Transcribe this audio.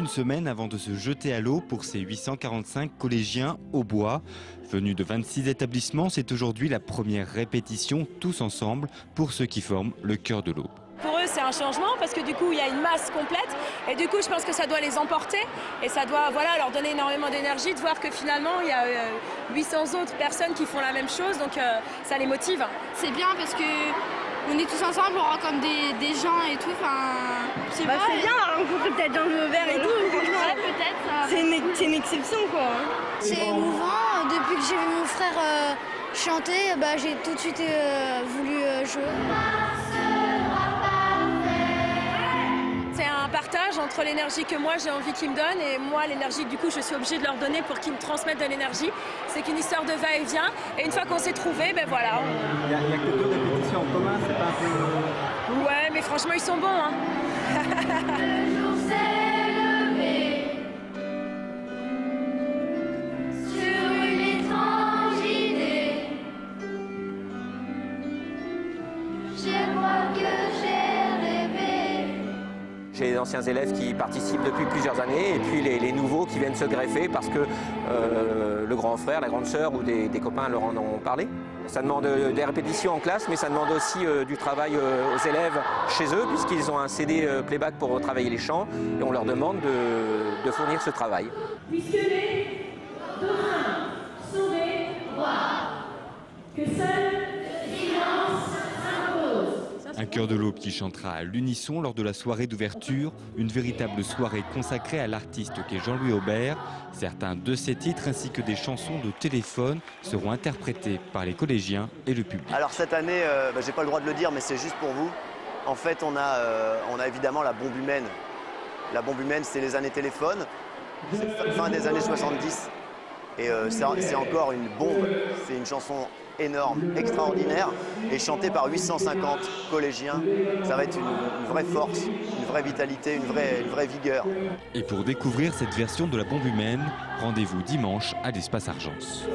une semaine avant de se jeter à l'eau pour ces 845 collégiens au bois. Venus de 26 établissements, c'est aujourd'hui la première répétition tous ensemble pour ceux qui forment le cœur de l'Aube. Pour eux, c'est un changement parce que du coup, il y a une masse complète et du coup, je pense que ça doit les emporter et ça doit leur donner énormément d'énergie de voir que finalement, il y a 800 autres personnes qui font la même chose, donc ça les motive. C'est bien parce que on est tous ensemble, on rencontre des gens et tout. C'est bien de rencontrer peut-être Jean Jaubert et tout, franchement. Ouais, peut-être. C'est une exception, quoi. C'est émouvant. Depuis que j'ai vu mon frère chanter, j'ai tout de suite voulu jouer. C'est un partage entre l'énergie que moi j'ai envie qu'ils me donnent et moi l'énergie que du coup je suis obligée de leur donner pour qu'ils me transmettent de l'énergie. C'est qu'une histoire de va-et-vient et une fois qu'on s'est trouvés, voilà. Il y a que 2 répétitions en commun, c'est pas un peu... Ouais, mais franchement ils sont bons, hein. Le jour s'est levé sur une étrange idée. Je crois que j'ai rêvé. J'ai des anciens élèves qui participent depuis plusieurs années et puis les nouveaux qui viennent se greffer parce que le grand frère, la grande sœur ou des copains leur en ont parlé. Ça demande des répétitions en classe, mais ça demande aussi du travail aux élèves chez eux puisqu'ils ont un CD playback pour travailler les chants et on leur demande de fournir ce travail. Puisque les dauphins sont des rois, que seul le silence s'impose. Un cœur de l'Aube qui chantera à l'unisson lors de la soirée d'ouverture, une véritable soirée consacrée à l'artiste qu'est Jean-Louis Aubert. Certains de ses titres ainsi que des chansons de téléphone seront interprétés par les collégiens et le public. Alors cette année, j'ai pas le droit de le dire, mais c'est juste pour vous. En fait, on a évidemment la bombe humaine. La bombe humaine, c'est les années téléphone, c'est fin des années 70. Et c'est encore une bombe, c'est une chanson énorme, extraordinaire, et chantée par 850 collégiens. Ça va être une vraie force, une vraie vitalité, une vraie vigueur. Et pour découvrir cette version de la bombe humaine, rendez-vous dimanche à l'Espace Argence.